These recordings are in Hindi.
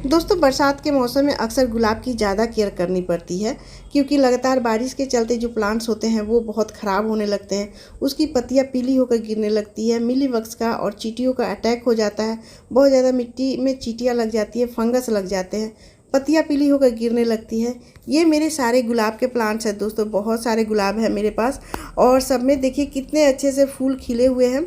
दोस्तों बरसात के मौसम में अक्सर गुलाब की ज़्यादा केयर करनी पड़ती है क्योंकि लगातार बारिश के चलते जो प्लांट्स होते हैं वो बहुत ख़राब होने लगते हैं। उसकी पत्तियां पीली होकर गिरने लगती है, मिलीबग्स का और चींटियों का अटैक हो जाता है। बहुत ज़्यादा मिट्टी में चींटियां लग जाती है, फंगस लग जाते हैं, पत्तियां पीली होकर गिरने लगती है। ये मेरे सारे गुलाब के प्लांट्स हैं दोस्तों, बहुत सारे गुलाब हैं मेरे पास और सब में देखिए कितने अच्छे से फूल खिले हुए हैं।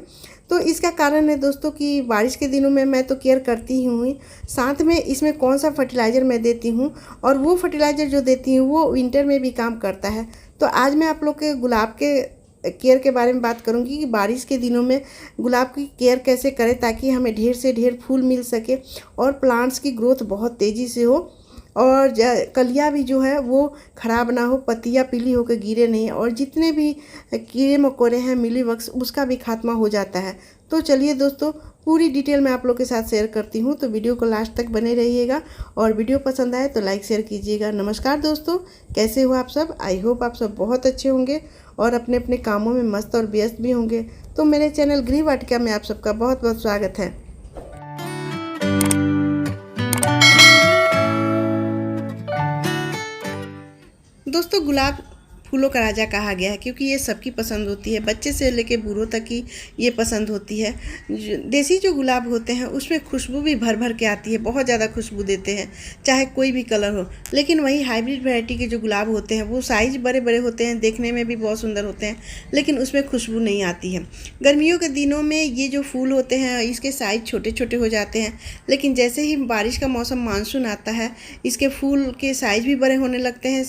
तो इसका कारण है दोस्तों कि बारिश के दिनों में मैं तो केयर करती ही हूँ, साथ में इसमें कौन सा फर्टिलाइज़र मैं देती हूँ और वो फर्टिलाइज़र जो देती हूँ वो विंटर में भी काम करता है। तो आज मैं आप लोग के गुलाब के केयर के बारे में बात करूँगी कि बारिश के दिनों में गुलाब की केयर कैसे करें ताकि हमें ढेर से ढेर फूल मिल सके और प्लांट्स की ग्रोथ बहुत तेज़ी से हो और कलियाँ भी जो है वो ख़राब ना हो, पत्तियाँ पीली होकर गिरे नहीं और जितने भी कीड़े मकोड़े हैं मिलीबग्स उसका भी खात्मा हो जाता है। तो चलिए दोस्तों पूरी डिटेल मैं आप लोग के साथ शेयर करती हूँ, तो वीडियो को लास्ट तक बने रहिएगा और वीडियो पसंद आए तो लाइक शेयर कीजिएगा। नमस्कार दोस्तों, कैसे हो आप सब? आई होप आप सब बहुत अच्छे होंगे और अपने अपने कामों में मस्त और व्यस्त भी होंगे। तो मेरे चैनल गृह वाटिका में आप सबका बहुत बहुत स्वागत है। दोस्तों गुलाब फूलों का राजा कहा गया है क्योंकि ये सबकी पसंद होती है, बच्चे से लेके बूढ़ों तक की ये पसंद होती है। देसी जो गुलाब होते हैं उसमें खुशबू भी भर भर के आती है, बहुत ज़्यादा खुशबू देते हैं चाहे कोई भी कलर हो। लेकिन वही हाइब्रिड वैरायटी के जो गुलाब होते हैं वो साइज़ बड़े बड़े होते हैं, देखने में भी बहुत सुंदर होते हैं, लेकिन उसमें खुशबू नहीं आती है। गर्मियों के दिनों में ये जो फूल होते हैं इसके साइज़ छोटे छोटे हो जाते हैं, लेकिन जैसे ही बारिश का मौसम मानसून आता है इसके फूल के साइज़ भी बड़े होने लगते हैं,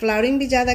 फ्लावरिंग भी ज़्यादा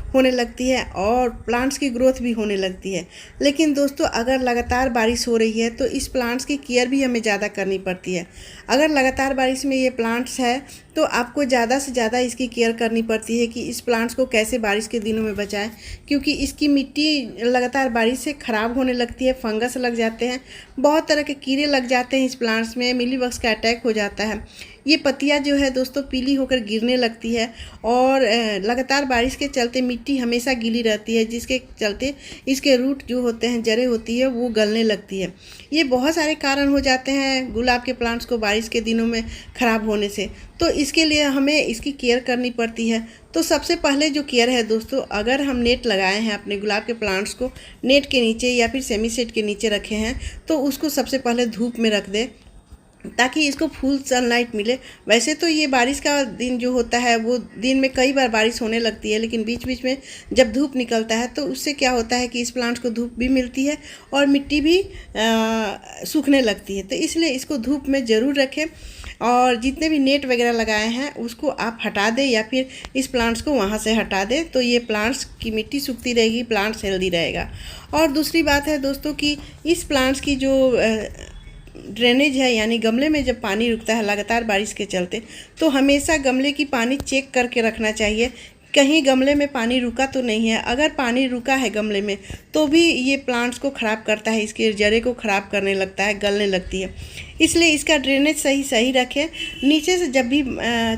होने लगती है और प्लांट्स की ग्रोथ भी होने लगती है। लेकिन दोस्तों अगर लगातार बारिश हो रही है तो इस प्लांट्स की केयर भी हमें ज़्यादा करनी पड़ती है। अगर लगातार बारिश में ये प्लांट्स है तो आपको ज़्यादा से ज़्यादा इसकी केयर करनी पड़ती है कि इस प्लांट्स को कैसे बारिश के दिनों में बचाएं, क्योंकि इसकी मिट्टी लगातार बारिश से ख़राब होने लगती है, फंगस लग जाते हैं, बहुत तरह के कीड़े लग जाते हैं इस प्लांट्स में, मिलीबग्स का अटैक हो जाता है। ये पत्तियां जो है दोस्तों पीली होकर गिरने लगती है और लगातार बारिश के चलते मिट्टी हमेशा गीली रहती है, जिसके चलते इसके रूट जो होते हैं, जड़ें होती है वो गलने लगती है। ये बहुत सारे कारण हो जाते हैं गुलाब के प्लांट्स को बारिश के दिनों में ख़राब होने से, तो इसके लिए हमें इसकी केयर करनी पड़ती है। तो सबसे पहले जो केयर है दोस्तों, अगर हम नेट लगाए हैं अपने गुलाब के प्लांट्स को नेट के नीचे या फिर सेमी सेट के नीचे रखे हैं तो उसको सबसे पहले धूप में रख दें ताकि इसको फुल सनलाइट मिले। वैसे तो ये बारिश का दिन जो होता है वो दिन में कई बार बारिश होने लगती है, लेकिन बीच बीच में जब धूप निकलता है तो उससे क्या होता है कि इस प्लांट्स को धूप भी मिलती है और मिट्टी भी सूखने लगती है। तो इसलिए इसको धूप में ज़रूर रखें और जितने भी नेट वगैरह लगाए हैं उसको आप हटा दें या फिर इस प्लांट्स को वहाँ से हटा दें, तो ये प्लांट्स की मिट्टी सूखती रहेगी, प्लांट्स हेल्दी रहेगा। और दूसरी बात है दोस्तों कि इस प्लांट्स की जो ड्रेनेज है, यानी गमले में जब पानी रुकता है लगातार बारिश के चलते, तो हमेशा गमले की पानी चेक करके रखना चाहिए कहीं गमले में पानी रुका तो नहीं है। अगर पानी रुका है गमले में तो भी ये प्लांट्स को ख़राब करता है, इसके जड़ें को ख़राब करने लगता है, गलने लगती है। इसलिए इसका ड्रेनेज सही रखें। नीचे से जब भी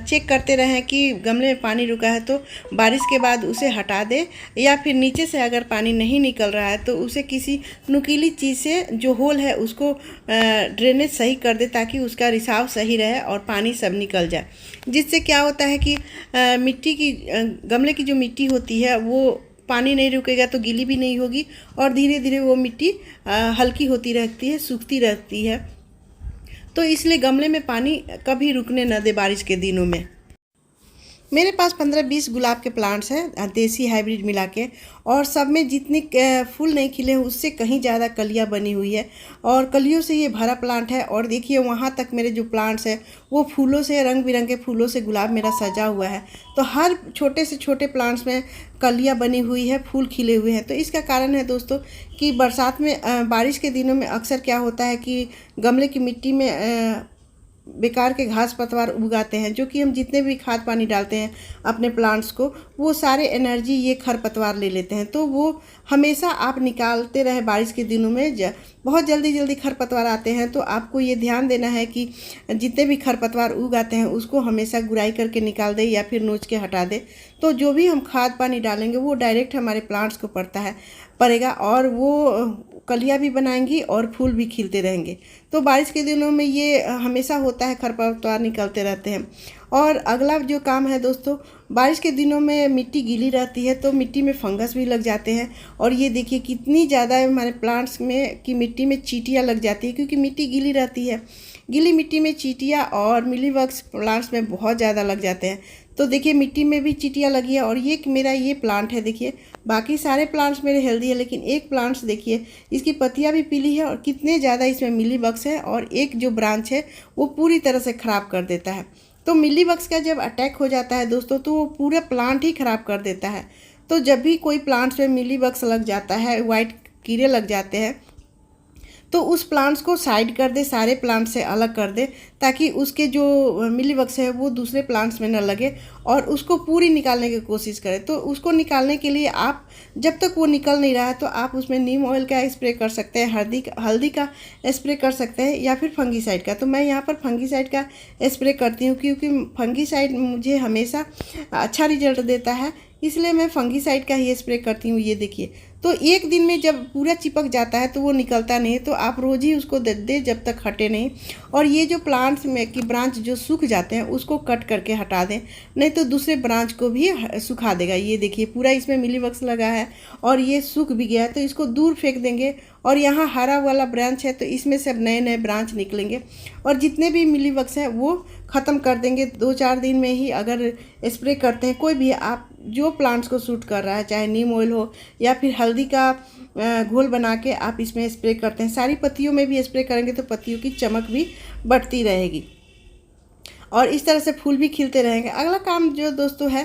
चेक करते रहें कि गमले में पानी रुका है तो बारिश के बाद उसे हटा दें, या फिर नीचे से अगर पानी नहीं निकल रहा है तो उसे किसी नुकीली चीज़ से जो होल है उसको ड्रेनेज सही कर दे ताकि उसका रिसाव सही रहे और पानी सब निकल जाए। जिससे क्या होता है कि मिट्टी की गमले की जो मिट्टी होती है वो पानी नहीं रुकेगा तो गीली भी नहीं होगी और धीरे धीरे वो मिट्टी हल्की होती रहती है, सूखती रहती है। तो इसलिए गमले में पानी कभी रुकने न दे बारिश के दिनों में। मेरे पास 15-20 गुलाब के प्लांट्स हैं देसी हाइब्रिड मिला के, और सब में जितनी फूल नहीं खिले हैं उससे कहीं ज़्यादा कलियाँ बनी हुई है और कलियों से ये भरा प्लांट है। और देखिए वहाँ तक मेरे जो प्लांट्स हैं वो फूलों से, रंग बिरंगे फूलों से गुलाब मेरा सजा हुआ है। तो हर छोटे से छोटे प्लांट्स में कलियाँ बनी हुई है, फूल खिले हुए हैं। तो इसका कारण है दोस्तों कि बरसात में बारिश के दिनों में अक्सर क्या होता है कि गमले की मिट्टी में बेकार के घास पतवार उगाते हैं, जो कि हम जितने भी खाद पानी डालते हैं अपने प्लांट्स को वो सारे एनर्जी ये खरपतवार ले लेते हैं। तो वो हमेशा आप निकालते रहे बारिश के दिनों में बहुत जल्दी खरपतवार आते हैं। तो आपको ये ध्यान देना है कि जितने भी खरपतवार उगाते हैं उसको हमेशा गुड़ाई करके निकाल दें या फिर नोच के हटा दें। तो जो भी हम खाद पानी डालेंगे वो डायरेक्ट हमारे प्लांट्स को पड़ता है। पड़ेगा और वो कलियाँ भी बनाएंगी और फूल भी खिलते रहेंगे। तो बारिश के दिनों में ये हमेशा होता है, खरपतवार निकलते रहते हैं। और अगला जो काम है दोस्तों, बारिश के दिनों में मिट्टी गीली रहती है तो मिट्टी में फंगस भी लग जाते हैं। और ये देखिए कितनी ज़्यादा हमारे प्लांट्स में कि मिट्टी में चींटियाँ लग जाती है, क्योंकि मिट्टी गीली रहती है। गीली मिट्टी में चींटियाँ और मिलीबग्स प्लांट्स में बहुत ज़्यादा लग जाते हैं। तो देखिए मिट्टी में भी चींटियाँ लगी है। और ये मेरा ये प्लांट है, देखिए बाकी सारे प्लांट्स मेरे हेल्दी है, लेकिन एक प्लांट्स देखिए इसकी पत्तियाँ भी पीली है और कितने ज़्यादा इसमें मिलीबग्स है। और एक जो ब्रांच है वो पूरी तरह से ख़राब कर देता है। तो मिलीबग्स का जब अटैक हो जाता है दोस्तों, तो वो पूरा प्लांट ही ख़राब कर देता है। तो जब भी कोई प्लांट्स में मिलीबग्स लग जाता है, वाइट कीड़े लग जाते हैं, तो उस प्लांट्स को साइड कर दे, सारे प्लांट से अलग कर दे, ताकि उसके जो मिलीबग्स है वो दूसरे प्लांट्स में न लगे और उसको पूरी निकालने की कोशिश करें। तो उसको निकालने के लिए आप जब तक वो निकल नहीं रहा है तो आप उसमें नीम ऑयल का स्प्रे कर सकते हैं, हल्दी का स्प्रे कर सकते हैं, या फिर फंगीसाइड का। तो मैं यहाँ पर फंगीसाइड का स्प्रे करती हूँ, क्योंकि फंगीसाइड मुझे हमेशा अच्छा रिजल्ट देता है, इसलिए मैं फंगीसाइड का ही स्प्रे करती हूँ। ये देखिए, तो एक दिन में जब पूरा चिपक जाता है तो वो निकलता नहीं है, तो आप रोज़ ही उसको दे दे जब तक हटे नहीं। और ये जो प्लांट्स में की ब्रांच जो सूख जाते हैं उसको कट करके हटा दें, नहीं तो दूसरे ब्रांच को भी सुखा देगा। ये देखिए पूरा इसमें मिलीबग्स लगा है और ये सूख भी गया है, तो इसको दूर फेंक देंगे। और यहाँ हरा वाला ब्रांच है तो इसमें से अब नए नए ब्रांच निकलेंगे और जितने भी मिलीबग्स हैं वो ख़त्म कर देंगे 2-4 दिन में ही। अगर स्प्रे करते हैं कोई भी, आप जो प्लांट्स को सूट कर रहा है, चाहे नीम ऑयल हो या फिर हल्दी का घोल बना के आप इसमें स्प्रे करते हैं, सारी पत्तियों में भी स्प्रे करेंगे तो पत्तियों की चमक भी बढ़ती रहेगी और इस तरह से फूल भी खिलते रहेंगे। अगला काम जो दोस्तों है,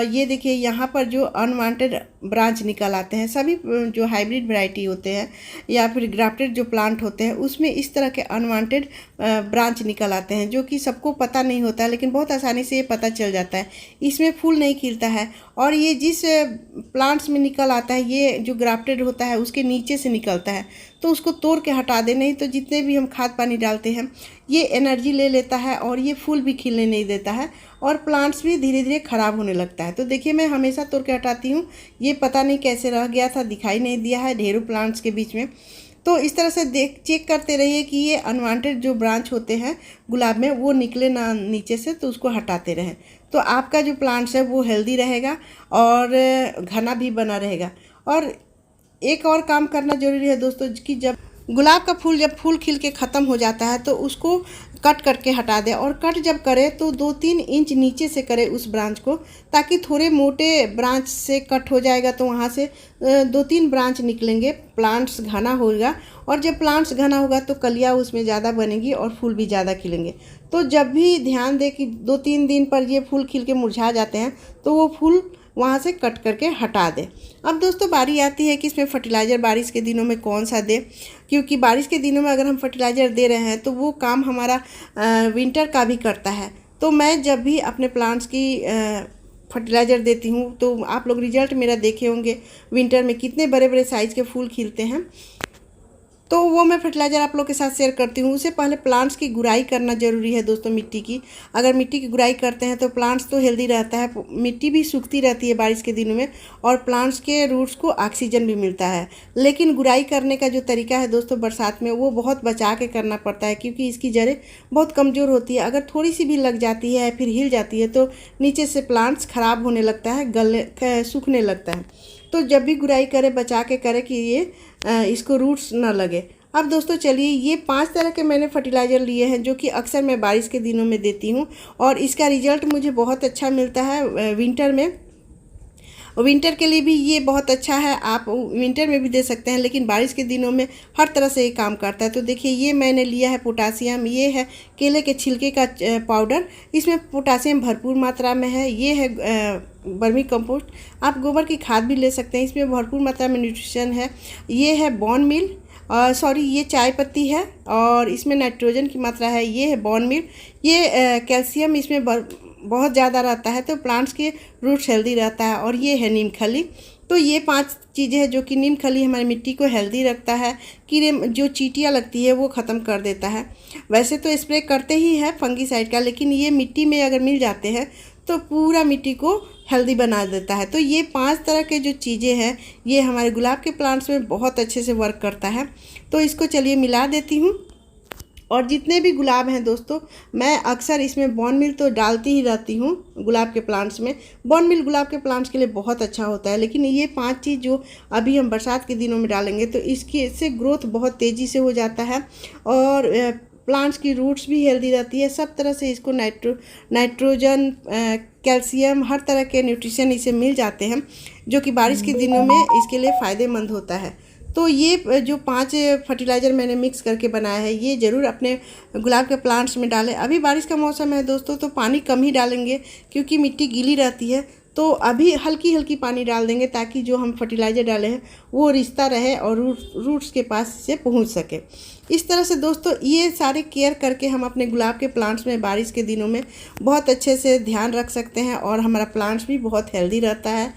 ये देखिए यहाँ पर जो अनवांटेड ब्रांच निकल आते हैं, सभी जो हाइब्रिड वैरायटी होते हैं या फिर ग्राफ्टेड जो प्लांट होते हैं उसमें इस तरह के अनवांटेड ब्रांच निकल आते हैं, जो कि सबको पता नहीं होता है, लेकिन बहुत आसानी से ये पता चल जाता है। इसमें फूल नहीं खिलता है और ये जिस प्लांट्स में निकल आता है, ये जो ग्राफ्टेड होता है उसके नीचे से निकलता है, तो उसको तोड़ के हटा दे, नहीं तो जितने भी हम खाद पानी डालते हैं ये एनर्जी ले लेता है और ये फूल भी खिलने नहीं देता है और प्लांट्स भी धीरे धीरे ख़राब होने लगता है। तो देखिए मैं हमेशा तोड़ के हटाती हूँ, ये पता नहीं कैसे रह गया था, दिखाई नहीं दिया है ढेरों प्लांट्स के बीच में। तो इस तरह से चेक करते रहिए कि ये अनवांटेड जो ब्रांच होते हैं गुलाब में वो निकले ना नीचे से, तो उसको हटाते रहें। तो आपका जो प्लांट्स है वो हेल्दी रहेगा और घना भी बना रहेगा। और एक और काम करना ज़रूरी है दोस्तों कि जब गुलाब का फूल जब फूल खिल के ख़त्म हो जाता है तो उसको कट करके हटा दें। और कट जब करें तो 2-3 इंच नीचे से करें उस ब्रांच को, ताकि थोड़े मोटे ब्रांच से कट हो जाएगा तो वहाँ से 2-3 ब्रांच निकलेंगे, प्लांट्स घना होगा। और जब प्लांट्स घना होगा तो कलियाँ उसमें ज़्यादा बनेगी और फूल भी ज़्यादा खिलेंगे। तो जब भी ध्यान दें कि 2-3 दिन पर ये फूल खिल के मुरझा जाते हैं तो वो फूल वहाँ से कट करके हटा दें। अब दोस्तों बारी आती है कि इसमें फर्टिलाइज़र बारिश के दिनों में कौन सा दें, क्योंकि बारिश के दिनों में अगर हम फर्टिलाइज़र दे रहे हैं तो वो काम हमारा विंटर का भी करता है। तो मैं जब भी अपने प्लांट्स की फर्टिलाइज़र देती हूँ तो आप लोग रिजल्ट मेरा देखे होंगे, विंटर में कितने बड़े बड़े साइज़ के फूल खिलते हैं। तो वो मैं फर्टिलाइज़र आप लोग के साथ शेयर करती हूँ। उससे पहले प्लांट्स की गुड़ाई करना ज़रूरी है दोस्तों मिट्टी की। अगर मिट्टी की गुड़ाई करते हैं तो प्लांट्स तो हेल्दी रहता है, मिट्टी भी सूखती रहती है बारिश के दिनों में और प्लांट्स के रूट्स को ऑक्सीजन भी मिलता है। लेकिन गुड़ाई करने का जो तरीका है दोस्तों बरसात में वो बहुत बचा के करना पड़ता है, क्योंकि इसकी जड़ें बहुत कमज़ोर होती है। अगर थोड़ी सी भी लग जाती है फिर हिल जाती है तो नीचे से प्लांट्स ख़राब होने लगता है, गलने सूखने लगता है। तो जब भी गुड़ाई करें बचा के करें कि ये इसको रूट्स ना लगे। अब दोस्तों चलिए, ये 5 तरह के मैंने फर्टिलाइज़र लिए हैं जो कि अक्सर मैं बारिश के दिनों में देती हूँ और इसका रिज़ल्ट मुझे बहुत अच्छा मिलता है विंटर में। विंटर के लिए भी ये बहुत अच्छा है, आप विंटर में भी दे सकते हैं, लेकिन बारिश के दिनों में हर तरह से ये काम करता है। तो देखिए ये मैंने लिया है पोटासियम, ये है केले के छिलके का पाउडर, इसमें पोटासियम भरपूर मात्रा में है। ये है वर्मी कंपोस्ट, आप गोबर की खाद भी ले सकते हैं, इसमें भरपूर मात्रा में न्यूट्रिशन है। ये है बॉन मील, ये चाय पत्ती है और इसमें नाइट्रोजन की मात्रा है। ये है बॉन मील, ये कैल्शियम इसमें बहुत ज़्यादा रहता है तो प्लांट्स के रूट्स हेल्दी रहता है। और ये है नीम खली। तो ये 5 चीज़ें हैं जो कि नीम खली हमारी मिट्टी को हेल्दी रखता है, कीड़े जो चींटियाँ लगती है वो ख़त्म कर देता है। वैसे तो स्प्रे करते ही है फंगीसाइड का, लेकिन ये मिट्टी में अगर मिल जाते हैं तो पूरा मिट्टी को हेल्दी बना देता है। तो ये 5 तरह के जो चीज़ें हैं ये हमारे गुलाब के प्लांट्स में बहुत अच्छे से वर्क करता है। तो इसको चलिए मिला देती हूँ। और जितने भी गुलाब हैं दोस्तों, मैं अक्सर इसमें बॉन मिल तो डालती ही रहती हूँ गुलाब के प्लांट्स में। बॉन मिल गुलाब के प्लांट्स के लिए बहुत अच्छा होता है, लेकिन ये 5 चीज़ जो अभी हम बरसात के दिनों में डालेंगे तो इससे ग्रोथ बहुत तेज़ी से हो जाता है और प्लांट्स की रूट्स भी हेल्दी रहती है। सब तरह से इसको नाइट्रोजन, कैल्शियम, हर तरह के न्यूट्रिशन इसे मिल जाते हैं, जो कि बारिश के दिनों में इसके लिए फ़ायदेमंद होता है। तो ये जो 5 फर्टिलाइज़र मैंने मिक्स करके बनाया है ये ज़रूर अपने गुलाब के प्लांट्स में डालें। अभी बारिश का मौसम है दोस्तों, तो पानी कम ही डालेंगे क्योंकि मिट्टी गीली रहती है। तो अभी हल्की हल्की पानी डाल देंगे ताकि जो हम फर्टिलाइज़र डाले हैं वो रिश्ता रहे और रूट्स के पास से पहुंच सके। इस तरह से दोस्तों ये सारे केयर करके हम अपने गुलाब के प्लांट्स में बारिश के दिनों में बहुत अच्छे से ध्यान रख सकते हैं और हमारा प्लांट्स भी बहुत हेल्दी रहता है,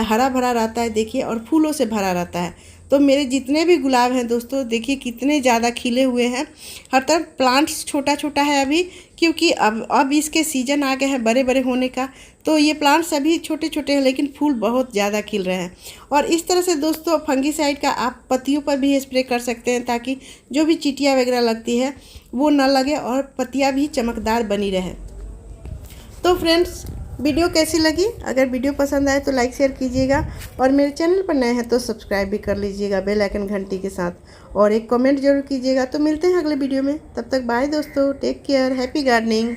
हरा भरा रहता है देखिए, और फूलों से भरा रहता है। तो मेरे जितने भी गुलाब हैं दोस्तों देखिए कितने ज़्यादा खिले हुए हैं। हर तरफ प्लांट्स छोटा छोटा है अभी, क्योंकि अब इसके सीज़न आ गए हैं बड़े बड़े होने का। तो ये प्लांट्स अभी छोटे छोटे हैं लेकिन फूल बहुत ज़्यादा खिल रहे हैं। और इस तरह से दोस्तों फंगीसाइड का आप पत्तियों पर भी स्प्रे कर सकते हैं ताकि जो भी चींटियाँ वगैरह लगती है वो ना लगे और पत्तियाँ भी चमकदार बनी रहे। तो फ्रेंड्स वीडियो कैसी लगी? अगर वीडियो पसंद आए तो लाइक शेयर कीजिएगा और मेरे चैनल पर नए हैं तो सब्सक्राइब भी कर लीजिएगा बेल आइकन घंटी के साथ, और एक कमेंट जरूर कीजिएगा। तो मिलते हैं अगले वीडियो में, तब तक बाय दोस्तों, टेक केयर, हैप्पी गार्डनिंग।